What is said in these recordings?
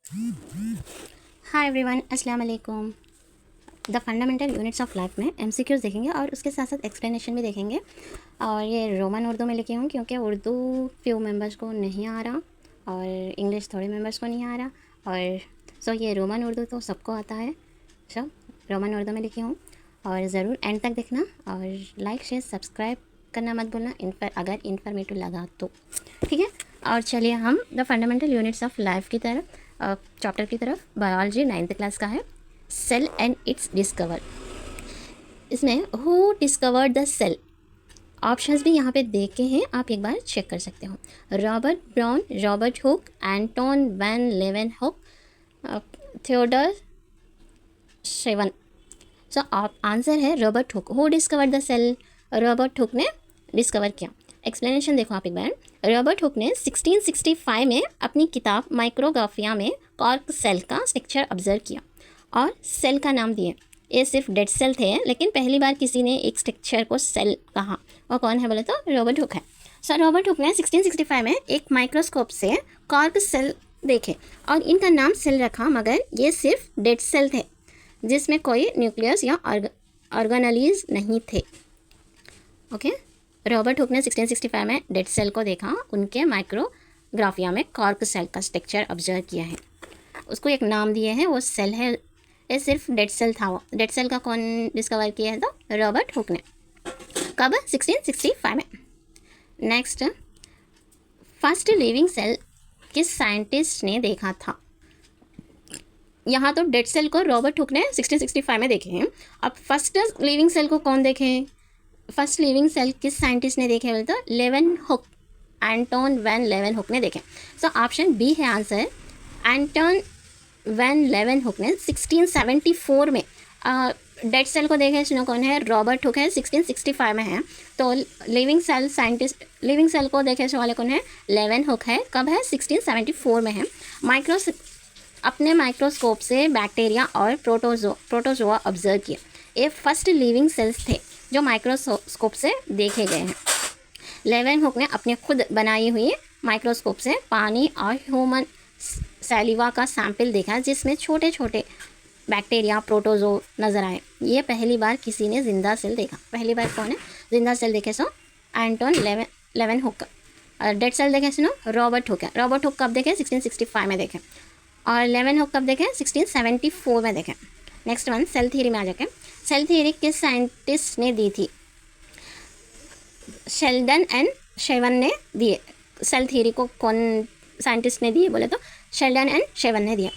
Hi everyone, अस्सलाम वालेकुम। The fundamental units of life में एमसीक्यूज देखेंगे और उसके साथ साथ एक्सप्लेनेशन भी देखेंगे। और ये रोमन उर्दू में लिखी हूँ क्योंकि उर्दू फ्यू मेंबर्स को नहीं आ रहा और इंग्लिश थोड़े मेंबर्स को नहीं आ रहा। और ये रोमन उर्दू तो सबको आता है, सब रोमन उर्दू में लिखी हूँ। और ज़रूर एंड तक देखना और लाइक शेयर सब्सक्राइब करना मत भूलना अगर इन्फॉर्मेटिव लगा तो, ठीक है। और चलिए हम the fundamental units of life की तरफ चैप्टर की तरफ, बायोलॉजी 9th क्लास का है, सेल एंड इट्स डिस्कवर। इसमें who discovered the cell, options भी यहाँ पे देखे हैं, आप एक बार चेक कर सकते हो। Robert Brown, Robert Hooke, Anton van Leeuwenhoek, Theodor Schwann. So answer है Robert Hooke. Who discovered the cell, Robert Hooke ने डिस्कवर किया। एक्सप्लेनेशन देखो आप एक बार। रॉबर्ट हुक ने 1665 में अपनी किताब माइक्रोग्राफिया में कॉर्क सेल का स्ट्रक्चर ऑब्जर्व किया और सेल का नाम दिए। ये सिर्फ डेड सेल थे, लेकिन पहली बार किसी ने एक स्ट्रक्चर को सेल कहा। और कौन है बोले तो रॉबर्ट हुक है। सो रॉबर्ट हुक ने 1665 में एक माइक्रोस्कोप से कॉर्क सेल देखे और इनका नाम सेल रखा, मगर ये सिर्फ डेड सेल थे जिसमें कोई न्यूक्लियस या ऑर्गेनेलीज नहीं थे। ओके, रॉबर्ट हुक ने 1665 में डेड सेल को देखा, उनके माइक्रोग्राफिया में कॉर्क सेल का स्ट्रक्चर ऑब्जर्व किया है, उसको एक नाम दिए हैं, वो सेल है। ये सिर्फ डेड सेल था। वो डेड सेल का कौन डिस्कवर किया है तो रॉबर्ट हुक ने। कब? 1665 में। नेक्स्ट, फर्स्ट लिविंग सेल किस साइंटिस्ट ने देखा था? यहाँ तो डेड सेल को रॉबर्ट हुक ने 1665 में देखे हैं। अब फर्स्ट लिविंग सेल को कौन देखे? फर्स्ट लिविंग सेल किस साइंटिस्ट ने देखे बोले तो लेवेनहुक, एंटोन वैन लेवेनहुक ने देखे। सो ऑप्शन बी है आंसर। एंटोन वैन लेवेनहुक ने 1674 में डेड सेल को देखे। सुनो कौन है? रॉबर्ट हुक है, 1665 में है। तो living cell scientist, living cell को देखे वाले कौन है? लेवेनहुक है। कब है? 1674 में है। अपने माइक्रोस्कोप से बैक्टीरिया और प्रोटोजोआ ऑब्जर्व किए। ये फर्स्ट लिविंग सेल्स थे जो माइक्रोस्कोप से देखे गए हैं। लेवेनहुक ने अपने खुद बनाई हुई माइक्रोस्कोप से पानी और ह्यूमन सैलिवा का सैंपल देखा, जिसमें छोटे छोटे बैक्टीरिया प्रोटोजो नज़र आए। ये पहली बार किसी ने जिंदा सेल देखा। पहली बार कौन है जिंदा सेल देखे? सो एंटोन लेवेनहुक। डेड सेल देखे सुनो रॉबर्ट हुक है। रॉबर्ट हुक कब देखे? 1665 में देखे। और लेवेनहुक कब देखे? 1674 में देखे। नेक्स्ट वन, सेल थ्योरी में आ जाके। सेल थ्योरी किस साइंटिस्ट ने दी थी? शेल्डन एंड शेवन ने दिए। सेल थ्योरी को कौन साइंटिस्ट ने दिए बोले तो शेल्डन एंड शेवन ने दिया।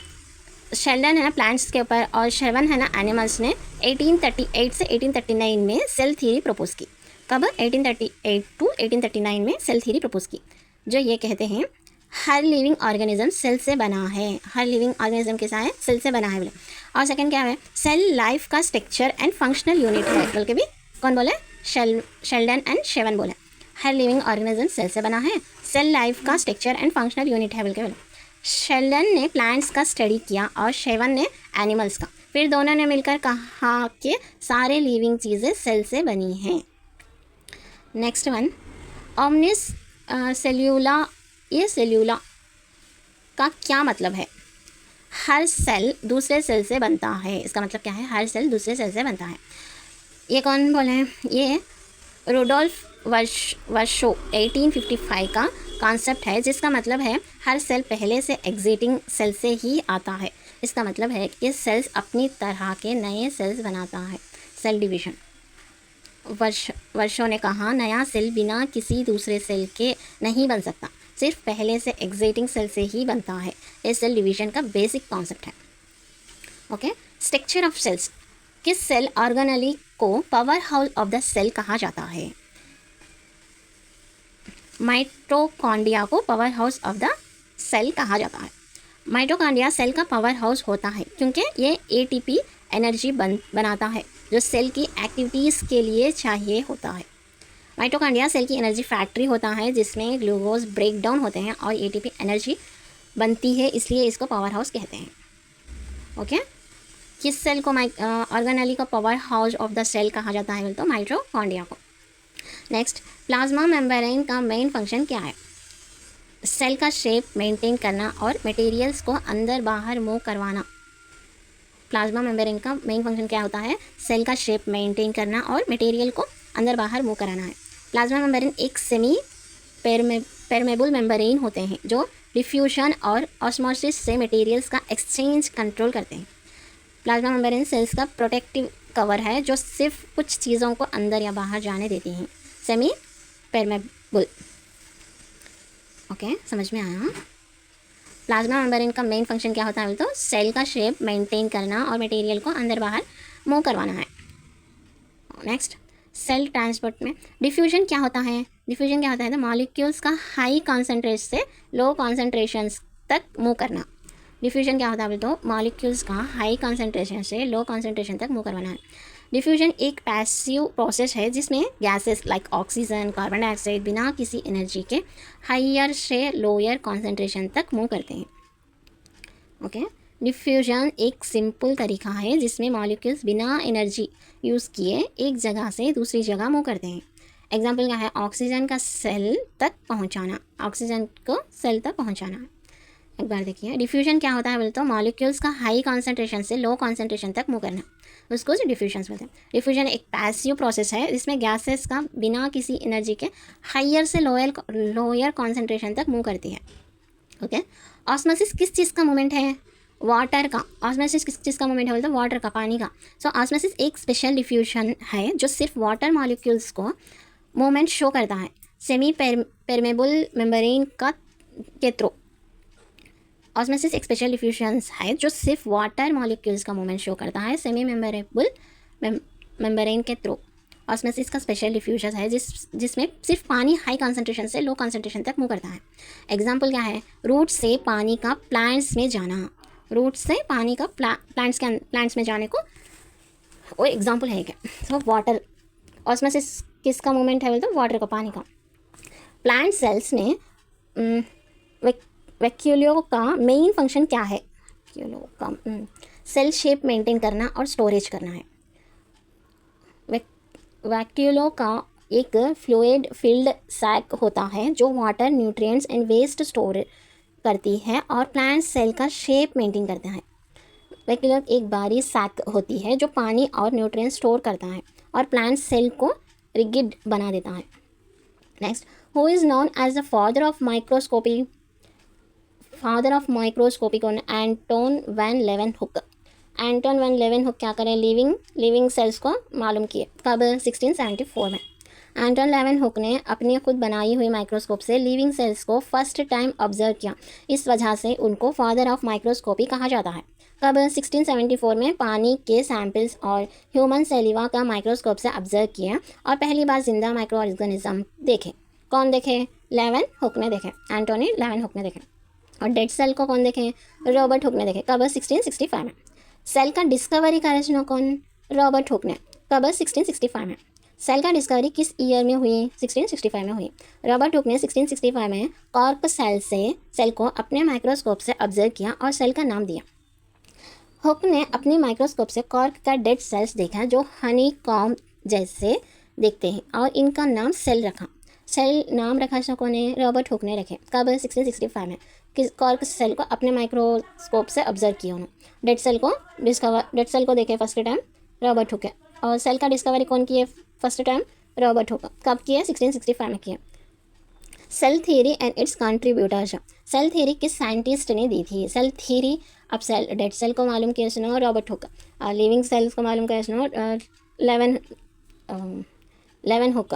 शेल्डन है ना प्लांट्स के ऊपर और शेवन है ना एनिमल्स ने 1838 से 1839 में सेल थ्योरी प्रपोज की। कब? 1838 टू 1839 में सेल थ्योरी प्रपोज की, जो ये कहते हैं हर लिविंग ऑर्गेनिज्म सेल से बना है। हर लिविंग ऑर्गेनिज्म कैसा है? सेल से बना है बोले। और सेकंड क्या है? सेल लाइफ का स्ट्रक्चर एंड फंक्शनल यूनिट है बोल के भी कौन बोले? शेल्डन एंड शेवन बोले। हर लिविंग ऑर्गेनिज्म सेल से बना है, सेल लाइफ का स्ट्रक्चर एंड फंक्शनल यूनिट है बोल के बोले। शेल्डन ने प्लांट्स का स्टडी किया और शेवन ने एनिमल्स का। फिर दोनों ने मिलकर कहा कि सारे लिविंग चीज़ें सेल से बनी हैं। Next one, omnis सेल्यूला। ये सेल्यूला का क्या मतलब है? हर सेल दूसरे सेल से बनता है। इसका मतलब क्या है? हर सेल दूसरे सेल से बनता है। ये कौन बोले हैं? ये रुडोल्फ वर्शो 1855 का कॉन्सेप्ट है, जिसका मतलब है हर सेल पहले से एग्जिस्टिंग सेल से ही आता है। इसका मतलब है कि सेल्स अपनी तरह के नए सेल्स बनाता है, सेल डिवीजन। वर्शो ने कहा नया सेल बिना किसी दूसरे सेल के नहीं बन सकता, सिर्फ पहले से एग्जिस्टिंग सेल से ही बनता है। ये सेल डिवीजन का बेसिक कॉन्सेप्ट है। Okay, structure of cells. किस सेल ऑर्गेनेली को power house of the cell कहा जाता है? माइटोकॉन्ड्रिया को power house of the cell कहा जाता है। माइटोकॉन्ड्रिया सेल का पावर हाउस होता है क्योंकि ये एटीपी एनर्जी बनाता है जो सेल की एक्टिविटीज़ के लिए चाहिए होता है। माइटोकॉन्ड्रिया सेल की एनर्जी फैक्ट्री होता है जिसमें ग्लूकोज ब्रेक डाउन होते हैं और एटीपी एनर्जी बनती है, इसलिए इसको पावर हाउस कहते हैं। ओके, किस सेल को ऑर्गेनेली का power house of the cell कहा जाता है? तो माइटोकॉन्ड्रिया को। नेक्स्ट, प्लाज्मा मेम्ब्रेन का मेन फंक्शन क्या है? सेल का शेप मेंटेन करना और मटेरियल्स को अंदर बाहर मूव करवाना। प्लाज्मा मेम्ब्रेन का मेन फंक्शन क्या होता है? सेल का शेप मेंटेन करना और मटेरियल को अंदर बाहर मूव कराना है। प्लाज्मा मेम्ब्रेन एक सेमी परमेबल मेम्ब्रेन होते हैं जो डिफ्यूजन और ऑस्मोसिस से मटेरियल्स का एक्सचेंज कंट्रोल करते हैं। प्लाज्मा मेम्ब्रेन सेल्स का प्रोटेक्टिव कवर है जो सिर्फ कुछ चीज़ों को अंदर या बाहर जाने देती हैं। Semi permeable. ओके, समझ में आया? प्लाज्मा मेम्ब्रेन का मेन फंक्शन क्या होता है? तो सेल का शेप मेंटेन करना और मटेरियल को अंदर बाहर मूव करवाना है। नेक्स्ट, सेल ट्रांसपोर्ट में डिफ्यूजन क्या होता है? डिफ्यूजन क्या होता है? तो मॉलिक्यूल्स का हाई कॉन्सेंट्रेशन से लो कॉन्सेंट्रेशन तक मूव करना। डिफ्यूजन क्या होता है? तो मॉलिक्यूल्स का हाई कॉन्सेंट्रेशन से लो कॉन्सेंट्रेशन तक मूव करवाना है। डिफ्यूजन एक पैसिव प्रोसेस है जिसमें gases like oxygen, carbon dioxide बिना किसी एनर्जी के हायर से लोअर कॉन्सेंट्रेशन तक मूव करते हैं। ओके, डिफ्यूजन एक सिंपल तरीका है जिसमें मॉलिक्यूल्स बिना एनर्जी यूज़ किए एक जगह से दूसरी जगह मूव करते हैं। एग्जाम्पल क्या है? ऑक्सीजन का सेल तक पहुंचाना, ऑक्सीजन को सेल तक पहुंचाना। एक बार देखिए, डिफ्यूजन क्या होता है? बोलते तो मॉलिक्यूल्स का हाई कॉन्सेंट्रेशन से लो कॉन्सेंट्रेशन तक मूव करना, उसको डिफ्यूजन बोलते हैं। डिफ्यूजन एक पैसिव प्रोसेस है जिसमें गैसेस का बिना किसी एनर्जी के हायर से लोअर कॉन्सेंट्रेशन तक मूव करती है। ओके, ऑस्मोसिस किस चीज़ का मूवमेंट है? वाटर का। ऑस्मोसिस किस चीज़ का मूवमेंट है? बोलते वाटर का, पानी का। सो ऑस्मोसिस एक स्पेशल डिफ्यूजन है जो सिर्फ वाटर मॉलिक्यूल्स को मूवमेंट शो करता है सेमी परमेबल मेम्ब्रेन का के थ्रू। ऑस्मोसिस एक स्पेशल डिफ्यूजन है जो सिर्फ वाटर मॉलिक्यूल्स का मूवमेंट शो करता है सेमी मेम्ब्रेबल मेम्ब्रेन के थ्रू। ऑस्मोसिस का स्पेशल डिफ्यूजन है जिसमें सिर्फ पानी हाई कॉन्सेंट्रेशन से लो कॉन्सेंट्रेशन तक मूव करता है। एग्जाम्पल क्या है? रूट से पानी का प्लांट्स में जाना। रूट से पानी का प्लांट्स में जाने को वो एग्जाम्पल है क्या? सो वाटर, ऑस्मोसिस किसका मूवमेंट है? बोलते वाटर का, पानी का। प्लांट सेल्स में वैक्यूलों का मेन फंक्शन क्या है? सेल शेप मेंटेन करना और स्टोरेज करना है। वैक्यूलों का एक फ्लूइड फिल्ड सैक होता है जो water, nutrients and waste store करती है और प्लांट सेल का शेप मेंटेन करता है। वैक्यूलम एक बारी सैक होती है जो पानी और न्यूट्रिएंट्स स्टोर करता है और प्लांट सेल को रिगिड बना देता है। Next, who is known as the father of microscopy? Father of microscopy कौन? Anton van Leeuwenhoek. Anton van Leeuwenhoek क्या करें? लिविंग सेल्स को मालूम किए। कब? 1674 में। एंटोन लेवेनहुक ने अपनी खुद बनाई हुई माइक्रोस्कोप से लिविंग सेल्स को फर्स्ट टाइम ऑब्जर्व किया। इस वजह से उनको फादर ऑफ माइक्रोस्कोपी कहा जाता है। कब? 1674 में पानी के सैंपल्स और ह्यूमन सेलिवा का माइक्रोस्कोप से ऑब्जर्व किया और पहली बार जिंदा माइक्रो ऑर्गेनिज्म देखे। कौन देखे? लेवेनहुक ने देखे, एंटोनी लेवेनहुक ने देखे। और डेड सेल को कौन देखे? रॉबर्ट हुक ने देखे। कब? 1665 में। सेल का डिस्कवरी करा कौन? रॉबर्ट हुक ने। कब? 1665 में। सेल का डिस्कवरी किस ईयर में हुई? 1665 में हुई। रॉबर्ट हुक ने 1665 में कॉर्क सेल को अपने माइक्रोस्कोप से ऑब्जर्व किया और सेल का नाम दिया। हुक ने अपनी माइक्रोस्कोप से कॉर्क का डेड सेल्स देखा जो हनी कॉम जैसे दिखते हैं और इनका नाम सेल रखा। सेल नाम रखा शकों ने? रॉबर्ट हुक ने रखे। कब? 1665 में। कॉर्क सेल को अपने माइक्रोस्कोप से ऑब्जर्व किया उन्होंने। डेड सेल को देखे फर्स्ट टाइम रॉबर्ट हुक है। और सेल का डिस्कवरी कौन किए फर्स्ट टाइम? Robert Hooke. कब किए? 1665 में किए। Cell theory and its contributors. Cell theory किस साइंटिस्ट ने दी थी? सेल थ्योरी अब डेड सेल को मालूम किया सुनो रॉबर्ट हुक, लिविंग सेल्स को मालूम किया सुनो लेवेनहुक,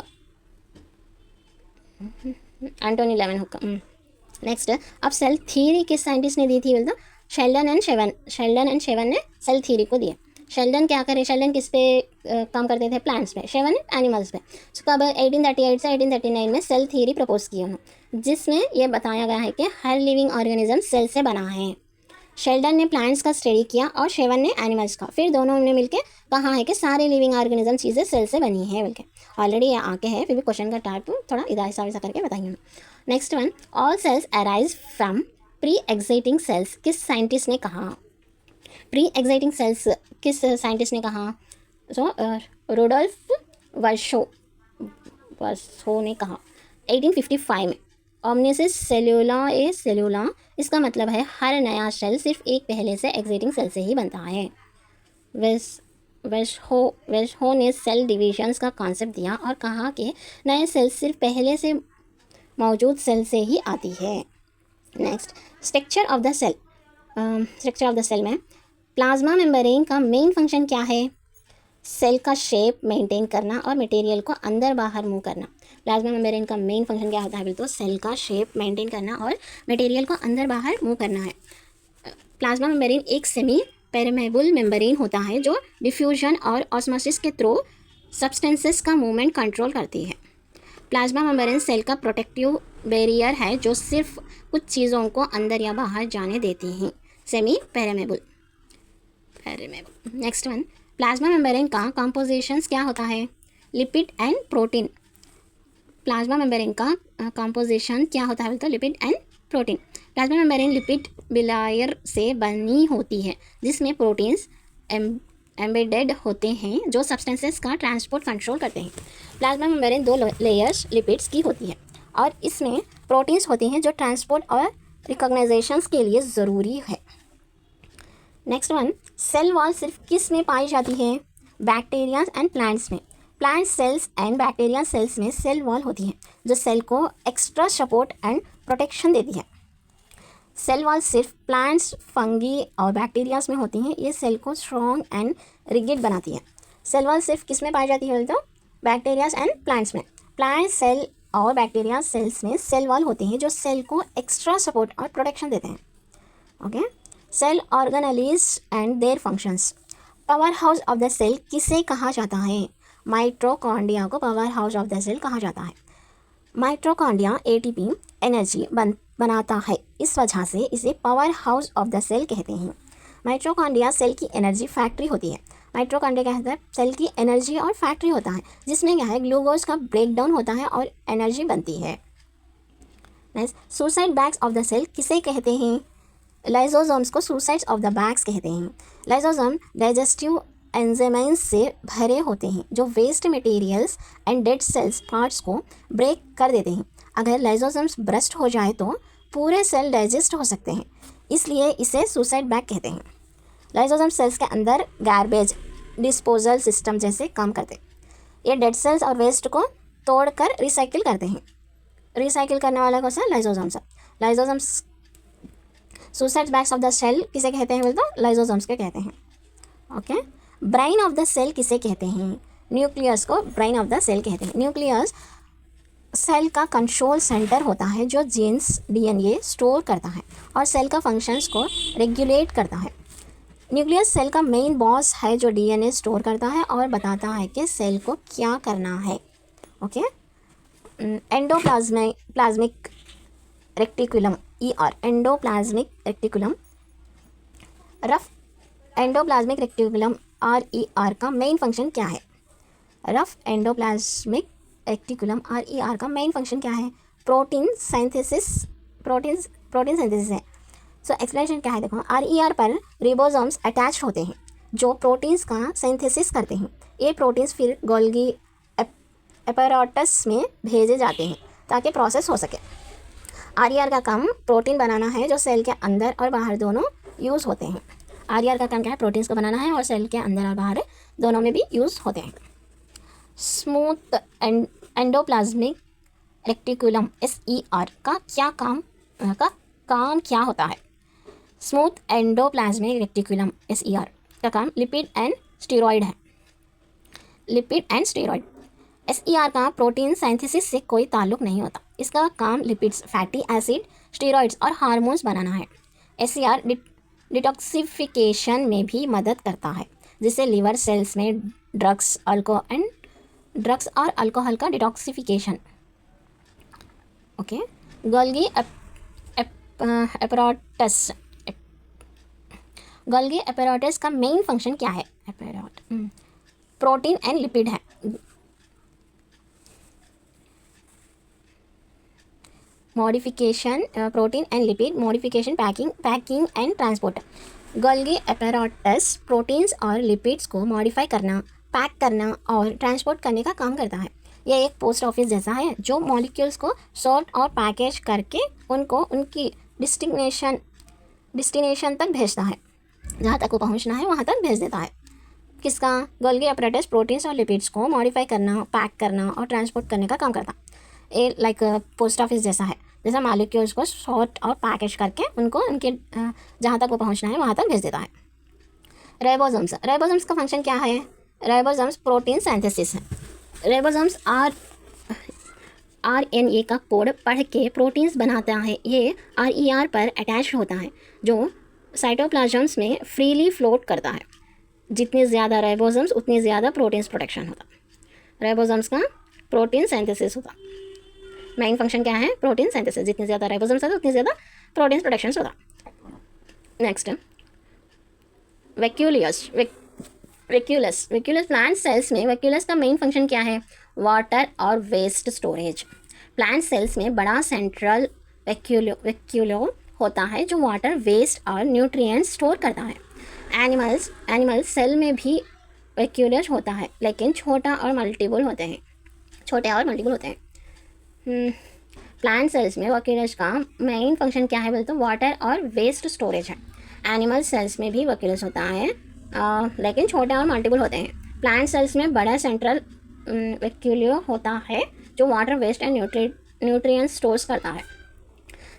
एंटोनी लेवेनहुक। नेक्स्ट, अब सेल थ्योरी किस साइंटिस्ट ने दी थी? बोलते शेल्डन एंड शेवन ने सेल थ्योरी को दिया। शेल्डन क्या करे? शेल्डन किस पे काम करते थे? प्लांट्स पे। शेवन एनिमल्स पे। सो कब? 1838 से 1839 में सेल थ्योरी प्रपोज की उन्होंने, जिसमें यह बताया गया है कि हर लिविंग ऑर्गेनिज्म सेल से बना है। शेल्डन ने प्लांट्स का स्टडी किया और शेवन ने एनिमल्स का। फिर दोनों ने मिलकर कहा है कि सारे लिविंग ऑर्गेनिज्म चीज़ें सेल से बनी है बोल के। ऑलरेडी ये आके है, फिर भी क्वेश्चन का टाइप थोड़ा इधर ऐसा करके बताइए। Next one, all cells arise from pre existing cells. किस साइंटिस्ट ने कहा? प्री एग्जिटिंग सेल्स किस साइंटिस्ट ने कहा? सो रुडोल्फ वर्शो ने कहा 1855 में। ओमनिसिस सेल्यूला ए सेल्यूला, इसका मतलब है हर नया सेल सिर्फ एक पहले से एग्जिस्टिंग सेल से ही बनता है। वेशहो ने सेल डिविजन्स का कॉन्सेप्ट दिया और कहा कि नए सेल सिर्फ पहले से मौजूद सेल से ही आती है। Next, structure of the cell. Structure of the cell में प्लाज्मा मेम्ब्रेन का मेन फंक्शन क्या है? सेल का शेप मेंटेन करना और मटेरियल को अंदर बाहर मूव करना। प्लाज्मा मेम्ब्रेन का मेन फंक्शन क्या होता है? बिल्कुल सेल का शेप मेंटेन करना और मटेरियल को अंदर बाहर मूव करना है। प्लाज्मा मेम्ब्रेन एक सेमी पेरमेबल मेम्ब्रेन होता है जो डिफ्यूजन और ऑस्मोसिस के थ्रू सब्सटेंसेस का मूवमेंट कंट्रोल करती है। प्लाज्मा मेम्ब्रेन सेल का प्रोटेक्टिव बैरियर है जो सिर्फ कुछ चीज़ों को अंदर या बाहर जाने देती हैं। Semi permeable. Next one, plasma membrane का कंपोजिशंस क्या होता है? Lipid and protein. Plasma membrane का कंपोजिशन क्या होता है? तो lipid and protein. Plasma membrane lipid bilayer से बनी होती है जिसमें प्रोटीन्स एम्बेडेड होते हैं जो सब्सटेंसेस का ट्रांसपोर्ट कंट्रोल करते हैं। प्लाज्मा मेम्ब्रेन 2 लेयर्स लिपिड्स की होती है और इसमें प्रोटीन्स होते हैं जो ट्रांसपोर्ट और रिकॉग्नाइजेशंस के लिए ज़रूरी है। नेक्स्ट वन, सेल वॉल सिर्फ किस में पाई जाती है? बैक्टीरिया एंड प्लांट्स में। Plant cells and bacteria cells में सेल वॉल होती है जो सेल को एक्स्ट्रा सपोर्ट एंड प्रोटेक्शन देती है। सेल वॉल सिर्फ प्लांट्स, फंगी और बैक्टीरियाज में होती हैं। ये सेल को स्ट्रॉन्ग एंड रिगिड बनाती है। सेल वॉल सिर्फ किस में पाई जाती है? तो बैक्टीरियाज एंड प्लांट्स में। प्लांट सेल और बैक्टीरिया सेल्स में सेल वॉल होते हैं जो सेल को एक्स्ट्रा सपोर्ट और प्रोटेक्शन देते हैं। Okay, cell organelles and their functions. Power house of the cell किसे कहा जाता है? माइटोकॉन्ड्रिया को power house of the cell कहा जाता है। माइटोकॉन्ड्रिया एटीपी एनर्जी बनाता है, इस वजह से इसे power house of the cell कहते हैं। माइटोकॉन्ड्रिया सेल की एनर्जी फैक्ट्री होती है। माइटोकॉन्ड्रिया क्या होता है? सेल की एनर्जी और फैक्ट्री होता है जिसमें क्या है, ग्लूकोज का ब्रेकडाउन होता है और एनर्जी बनती है। Next, suicide bags of the cell किसे कहते हैं? लाइसोसोम्स को सुसाइड्स ऑफ द बैग्स कहते हैं। लाइसोसोम डाइजेस्टिव एंजाइम्स से भरे होते हैं जो waste materials and dead cells parts को ब्रेक कर देते हैं। अगर लाइसोसोम्स ब्रस्ट हो जाए तो पूरे सेल डाइजेस्ट हो सकते हैं, इसलिए इसे सुसाइड बैग कहते हैं। लाइसोसोम सेल्स के अंदर गार्बेज डिस्पोजल सिस्टम जैसे काम करते हैं। ये डेड सेल्स और वेस्ट को तोड़कर रिसाइकिल करते हैं। रिसाइकिल करने वाला कौन सा? Lysosomes. Lysosomes suicide bags of the cell किसे कहते हैं? बोल तो लाइसोसोम्स के कहते हैं। Okay, brain of the cell किसे कहते हैं? न्यूक्लियस को ब्रेन ऑफ द सेल कहते हैं। न्यूक्लियस सेल का कंट्रोल सेंटर होता है जो जीन्स डीएनए स्टोर करता है और सेल का फंक्शंस को रेगुलेट करता है। न्यूक्लियस सेल का मेन बॉस है जो डीएनए स्टोर करता है और बताता है कि सेल को क्या करना है। Okay, endoplasmic reticulum ER, endoplasmic reticulum. Rough endoplasmic reticulum RER का मेन फंक्शन क्या है? रफ एंडोप्लाज्मिक रेक्टिकुलम RER का मेन फंक्शन क्या है? प्रोटीन सिंथेसिस है। सो एक्सप्लेनेशन क्या है? देखो, RER पर रिबोसोम्स अटैच होते हैं जो प्रोटीन्स का सिंथेसिस करते हैं। ये प्रोटीन्स फिर गोल्गी एपैरेटस में भेजे जाते हैं ताकि प्रोसेस हो सके। RER का काम प्रोटीन बनाना है जो सेल के अंदर और बाहर दोनों यूज़ होते हैं। RER का काम क्या है? प्रोटीन्स को बनाना है और सेल के अंदर और बाहर दोनों में भी यूज़ होते हैं। स्मूथ एंडोप्लाज्मिक रेक्टिकुलम SER का काम क्या होता है? स्मूथ एंडोप्लाज्मिक रेक्टिकुलम SER का काम लिपिड एंड स्टेरॉइड है। SER का प्रोटीन सिंथेसिस से कोई ताल्लुक नहीं होता। इसका काम लिपिड्स, फैटी एसिड, स्टेरॉइड्स और हार्मोन्स बनाना है। SER डिटॉक्सिफिकेशन में भी मदद करता है जिससे लिवर सेल्स में ड्रग्स और अल्कोहल का डिटॉक्सिफिकेशन। ओके, गोल्गी एपैरेटस का मेन फंक्शन क्या है? प्रोटीन एंड लिपिड है। Modification, protein and lipid modification, packing and transport. Golgi apparatus proteins और लिपिड्स को मॉडिफाई करना, पैक करना और ट्रांसपोर्ट करने का काम करता है। ये एक पोस्ट ऑफिस जैसा है जो मॉलिक्यूल्स को सॉर्ट और पैकेज करके उनको उनकी डिस्टिनेशन तक भेजता है, जहाँ तक वो पहुँचना है वहाँ तक भेज देता है। किसका? गोल्गी अपरेटस प्रोटीन्स और लिपिड्स को मॉडिफाई करना, पैक करना और ट्रांसपोर्ट करने का काम करता है। ये लाइक पोस्ट ऑफिस जैसा है, जैसा मॉलिक्यूल्स को सॉर्ट और पैकेज करके उनको उनके जहाँ तक वो पहुँचना है वहाँ तक भेज देता है। राइबोसोम्स, राइबोसोम्स का फंक्शन क्या है? राइबोसोम्स प्रोटीन सिंथेसिस है। राइबोसोम्स RNA का कोड पढ़ के प्रोटीन्स बनाता है। ये RER पर अटैच होता है जो साइटोप्लाज्म्स में फ्रीली फ्लोट करता है। जितने ज़्यादा राइबोसोम्स उतनी ज़्यादा प्रोटीन्स प्रोटेक्शन होता। राइबोसोम्स का प्रोटीन सिंथेसिस होता। मेन फंक्शन क्या है? Protein synthesis. जितने ज़्यादा राइबोसोम्स होता उतनी ज़्यादा प्रोटीन्स प्रोटेक्शन होता। नेक्स्ट वैक्यूलस प्लांट सेल्स में वैक्यूलस का मेन फंक्शन क्या है? वाटर और वेस्ट स्टोरेज। प्लांट सेल्स में बड़ा सेंट्रल वैक्यूलो होता है जो वाटर, वेस्ट और न्यूट्रिएंट्स स्टोर करता है। एनिमल्स सेल में भी वैक्यूलस होता है, लेकिन छोटे और मल्टीपल होते हैं। प्लांट सेल्स में वैक्यूलस का मेन फंक्शन क्या है बोलते तो वाटर और वेस्ट स्टोरेज है। एनिमल सेल्स में भी वैक्यूलस होता है, लेकिन छोटे और मल्टीपल होते हैं। प्लांट सेल्स में बड़ा सेंट्रल वैक्यूलो होता है जो water, waste and nutrients stores करता है।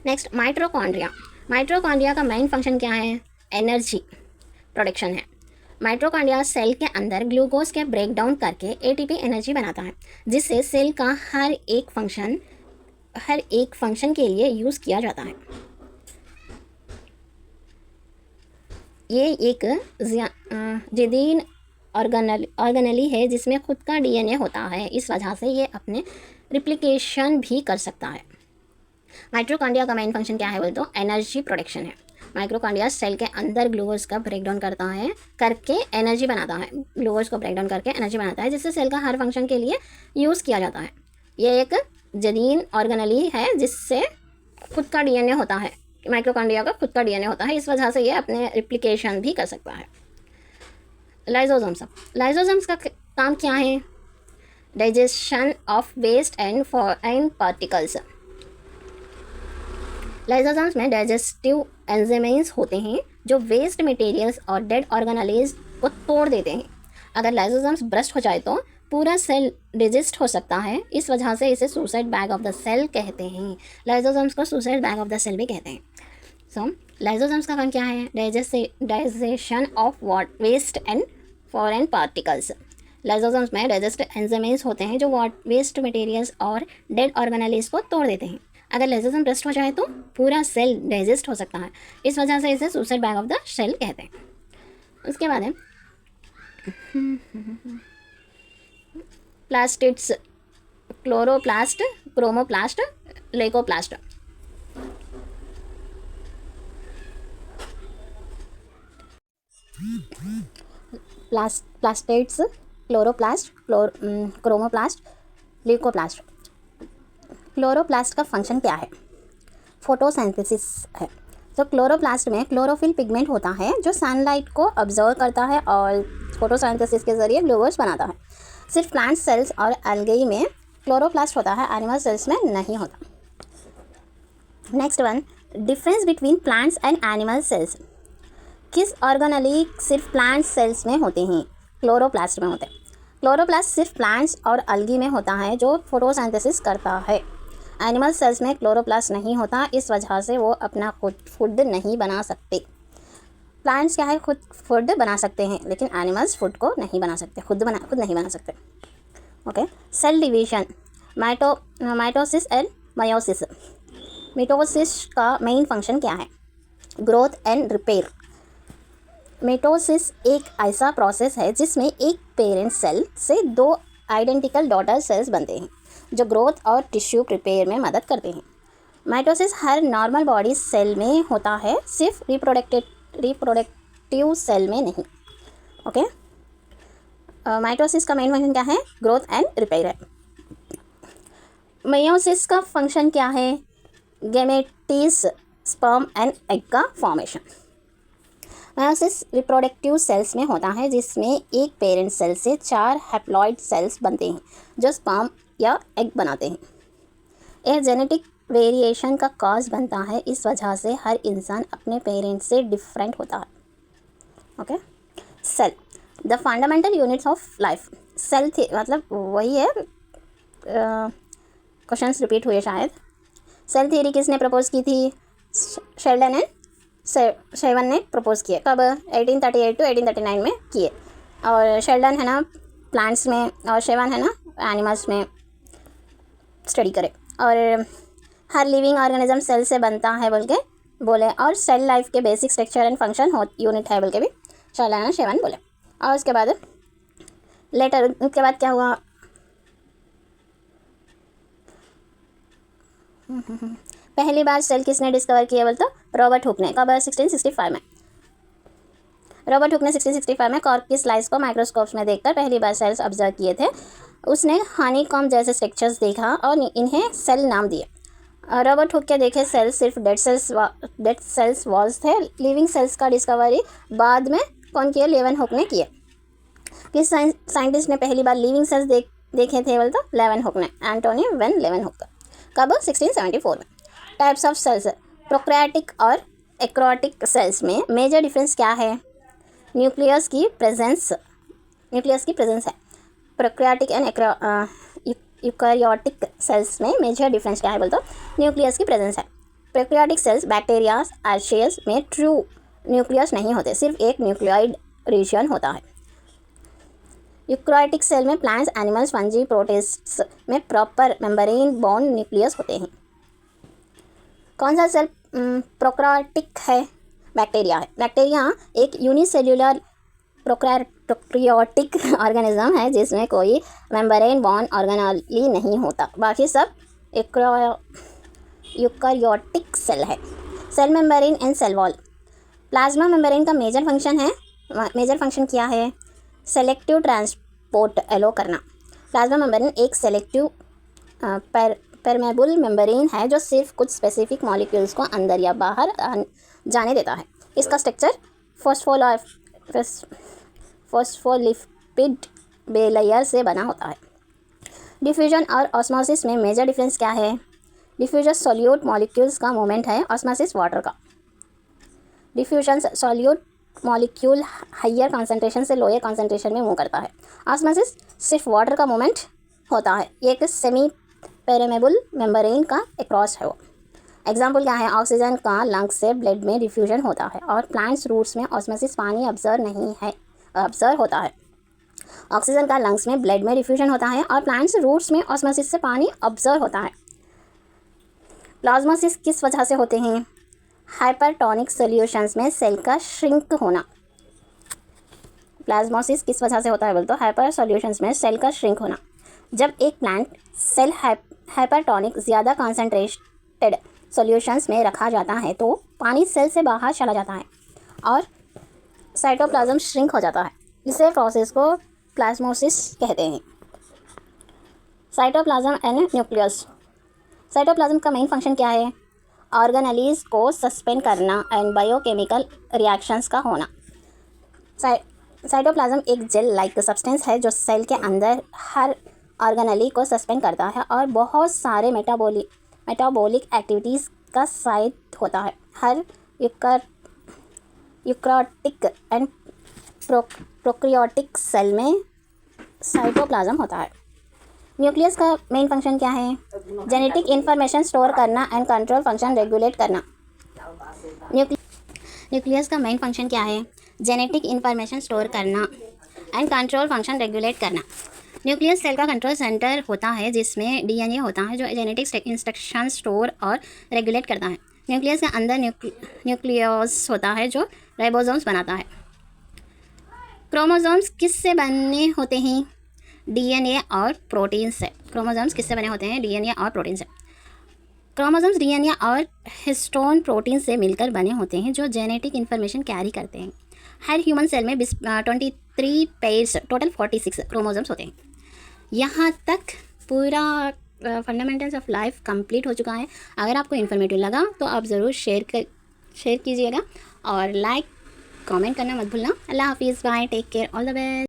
नेक्स्ट माइटोकॉन्ड्रिया का मेन फंक्शन क्या है? एनर्जी प्रोडक्शन है। माइटोकॉन्ड्रिया सेल के अंदर ग्लूकोज के ब्रेक डाउन करके ATP एनर्जी बनाता है, जिससे सेल का हर एक फंक्शन के लिए यूज़ किया जाता है। ये एक जदीन ऑर्गेनेली है जिसमें खुद का DNA होता है। इस वजह से ये अपने रिप्लिकेशन भी कर सकता है। माइटोकॉन्ड्रिया का मेन फंक्शन क्या है बोले तो एनर्जी प्रोडक्शन है। माइटोकॉन्ड्रिया सेल के अंदर ग्लूकोज का ब्रेकडाउन करके एनर्जी बनाता है। ग्लूकोज को ब्रेकडाउन करके एनर्जी बनाता है, जिससे सेल का हर फंक्शन के लिए यूज़ किया जाता है। ये एक जदीन ऑर्गेनेली है जिससे खुद का DNA होता है। माइटोकॉन्ड्रिया का खुद का DNA होता है, इस वजह से ये अपने रिप्लिकेशन भी कर सकता है। लाइसोसोम्स का काम क्या है? Digestion of waste and particles. Lysosomes में डाइजेस्टिव एंजाइम्स होते हैं जो वेस्ट मटेरियल्स और डेड ऑर्गेनेल्स को तोड़ देते हैं। अगर लाइसोसोम्स ब्रस्ट हो जाए तो पूरा सेल डिजेस्ट हो सकता है, इस वजह से इसे suicide bag of the cell कहते हैं। लाइसोसोम्स को suicide bag of the cell भी कहते हैं। लाइसोसोम्स का काम क्या है? Digestion of waste and foreign particles. Lysosomes में डाइजेस्टिव एंजाइम्स होते हैं जो वेस्ट मटेरियल्स और डेड ऑर्गेनेल्स को तोड़ देते हैं। अगर लाइसोसोम ब्रस्ट हो जाए तो पूरा सेल डाइजेस्ट हो सकता है, इस वजह से इसे suicide bag of the cell कहते हैं। उसके बाद है plastids, chloroplast, chromoplast, leucoplast. Plastids, chloroplast, chromoplast, leucoplast. Chloroplast का फंक्शन क्या है? फोटोसिंथेसिस है। तो क्लोरोप्लास्ट में क्लोरोफिल पिगमेंट होता है जो सनलाइट को ऑब्जर्व करता है और फोटोसिंथेसिस के जरिए ग्लूकोज बनाता है। सिर्फ प्लांट सेल्स और एल्गी में क्लोरोप्लास्ट होता है, एनिमल सेल्स में नहीं होता। Next one, difference between plants and animal cells. किस ऑर्गेनेली सिर्फ प्लांट सेल्स में होते हैं? क्लोरोप्लास्ट में होते हैं। क्लोरोप्लास्ट सिर्फ प्लांट्स और एल्गी में होता है जो फोटोसिंथेसिस करता है। एनिमल सेल्स में क्लोरोप्लास्ट नहीं होता, इस वजह से वो अपना खुद फूड नहीं बना सकते। प्लांट्स क्या है? खुद फूड बना सकते हैं, लेकिन एनिमल्स फूड को नहीं बना सकते, खुद नहीं बना सकते। Okay, cell division, mitosis and meiosis. Mitosis का मेन फंक्शन क्या है? Growth and repair. मिटोसिस एक ऐसा प्रोसेस है जिसमें एक पेरेंट सेल से 2 आइडेंटिकल डॉटर सेल्स बनते हैं जो ग्रोथ और टिश्यू रिपेयर में मदद करते हैं। माइटोसिस हर नॉर्मल बॉडी सेल में होता है, सिर्फ रिप्रोडक्टिव सेल में नहीं। ओके, माइटोसिस का मेन फंक्शन क्या है? ग्रोथ एंड रिपेयर है। मेयोसिस का फंक्शन क्या है? गैमेटीज, स्पर्म एंड एग का फॉर्मेशन। मेयोसिस रिप्रोडक्टिव सेल्स में होता है जिसमें एक पेरेंट सेल से 4 हैप्लॉइड सेल्स बनते हैं जो स्पर्म या एग बनाते हैं। यह जेनेटिक वेरिएशन का कॉज बनता है, इस वजह से हर इंसान अपने पेरेंट्स से डिफरेंट होता है। Okay, cell the fundamental units of life. Cell थी मतलब वही है, क्वेश्चंस रिपीट हुए शायद। सेल थ्योरी किसने प्रपोज की थी? शेल्डन एंड शेवन ने प्रपोज किए। कब? 1838 to 1839 में किए। और शेल्डन है ना प्लांट्स में और शेवन है ना एनिमल्स में स्टडी करे। और हर लिविंग ऑर्गेनिज्म सेल से बनता है बोल के बोले, और सेल लाइफ के basic structure and function unit है बोल के भी शेल्डन एंड शेवन बोले। और उसके बाद लेटर उसके बाद क्या हुआ? पहली बार सेल किसने डिस्कवर किया बोल तो रॉबर्ट हुक ने। कब? 1665 में। रॉबर्ट हुक ने 1665 में कॉर्क की स्लाइस को माइक्रोस्कोप्स में देखकर पहली बार सेल्स ऑब्जर्व किए थे। उसने हनीकॉम्ब जैसे स्ट्रक्चर्स देखा और इन्हें सेल नाम दिए। रॉबर्ट हुक के देखे सेल्स सिर्फ डेड सेल्स वॉल्स थे। लिविंग सेल्स का डिस्कवरी बाद में कौन किया? लेवन-हुक ने किए। किस साइंटिस्ट ने पहली बार लिविंग सेल्स देखे थे बोल तो लेवन-हुक ने, एंटोनी वैन लेवन-हुक। कब? 1674 में। टाइप्स ऑफ सेल्स, प्रोकैरियोटिक और एक्रोटिक सेल्स में मेजर डिफरेंस क्या है? न्यूक्लियस की प्रेजेंस है। प्रोकैरियोटिक एंड यूकैरियोटिक सेल्स में मेजर डिफरेंस क्या है बोल तो न्यूक्लियस की प्रेजेंस है। प्रोकैरियोटिक सेल्स बैक्टीरिया आर्चियस में ट्रू न्यूक्लियस नहीं होते, सिर्फ एक न्यूक्लियोइड रीजन होता है। यूकैरियोटिक सेल में प्लांट्स, एनिमल्स, फंजी, प्रोटिस्ट्स में प्रॉपर मेम्ब्रेन बॉन्ड न्यूक्लियस होते हैं। कौन सा सेल प्रोकैरियोटिक है? बैक्टीरिया है। बैक्टीरिया एक यूनिसेल्युलर प्रोकैरियोटिक ऑर्गेनिज्म है जिसमें कोई मेम्ब्रेन बॉन्ड ऑर्गेनेली नहीं होता, बाकी सब यूकैरियोटिक सेल है। Cell membrane and cell wall. Plasma membrane का मेजर फंक्शन क्या है? सेलेक्टिव ट्रांसपोर्ट एलो करना। प्लाज्मा मेम्ब्रेन एक सेलेक्टिव परमेबल मेम्ब्रेन है जो सिर्फ कुछ स्पेसिफिक मॉलिक्यूल्स को अंदर या बाहर जाने देता है। इसका स्ट्रक्चर फॉस्फोलिपिड बेलेयर से बना होता है। डिफ्यूजन और ऑस्मोसिस में मेजर डिफरेंस क्या है? डिफ्यूजन सॉल्यूट मॉलिक्यूल्स का मूवमेंट है, ऑस्मोसिस वाटर का। Diffusion solute molecule higher concentration से लोअर कॉन्सेंट्रेशन में मूव करता है। ऑस्मोसिस सिर्फ वाटर का मूवमेंट होता है, ये एक सेमी पेरेमेबल मेम्ब्रेन का अक्रॉस है वो। एग्जाम्पल क्या है? ऑक्सीजन का लंग्स से ब्लड में डिफ्यूजन होता है और प्लांट्स रूट्स में ऑस्मोसिस पानी ऑब्जर्व होता है। ऑक्सीजन का लंग्स में ब्लड में डिफ्यूजन होता है और प्लांट्स रूट्स में ऑस्मोसिस से पानी ऑब्जर्व होता है। प्लाज्मोसिस किस वजह से होते हैं? हाइपरटोनिक सॉल्यूशंस में सेल का श्रिंक होना। प्लाज्मोसिस किस वजह से होता है बोल तो हाइपर सॉल्यूशंस में सेल का श्रिंक होना। जब एक प्लांट सेल हाइपरटोनिक ज़्यादा कॉन्सेंट्रेटेड सॉल्यूशंस में रखा जाता है तो पानी सेल से बाहर चला जाता है और साइटोप्लाज्म श्रिंक हो जाता है। इसे प्रोसेस को प्लाज्मोसिस कहते हैं। Cytoplasm and nucleus. साइटोप्लाज्म का मेन फंक्शन क्या है? ऑर्गेनेलीज को सस्पेंड करना एंड बायोकेमिकल रिएक्शंस का होना। साइटोप्लाज्म एक जेल लाइक सब्सटेंस है जो सेल के अंदर हर ऑर्गेनेली को सस्पेंड करता है और बहुत सारे मेटाबॉलिक एक्टिविटीज़ का साइट होता है। हर यूकैरियोटिक एंड प्रोकैरियोटिक सेल में साइटोप्लाज्म होता है। न्यूक्लियस का मेन फंक्शन क्या है? जेनेटिक इन्फॉर्मेशन स्टोर करना एंड कंट्रोल फंक्शन रेगुलेट करना। न्यूक्लियस का मेन फंक्शन क्या है? जेनेटिक इन्फॉर्मेशन स्टोर करना एंड कंट्रोल फंक्शन रेगुलेट करना। न्यूक्लियस सेल का कंट्रोल सेंटर होता है जिसमें डीएनए होता है जो जेनेटिक इंस्ट्रक्शन स्टोर और रेगुलेट करता है। न्यूक्लियस के अंदर न्यूक्लियस होता है जो राइबोसोम्स बनाता है। क्रोमोसोम्स किससे बने होते हैं? डीएनए और प्रोटीन से। क्रोमोसोम्स किससे बने होते हैं? डीएनए और प्रोटीन से। क्रोमोसोम्स डीएनए और हिस्टोन प्रोटीन से मिलकर बने होते हैं जो जेनेटिक इन्फॉर्मेशन कैरी करते हैं। हर ह्यूमन सेल में 23 पेयर्स टोटल 46 क्रोमोसोम्स होते हैं। यहाँ तक पूरा फंडामेंटल्स ऑफ लाइफ कंप्लीट हो चुका है। अगर आपको इन्फॉर्मेटिव लगा तो आप ज़रूर शेयर कीजिएगा और लाइक कमेंट करना मत भूलना। अल्लाह हाफिज़, bye, take care, all the best.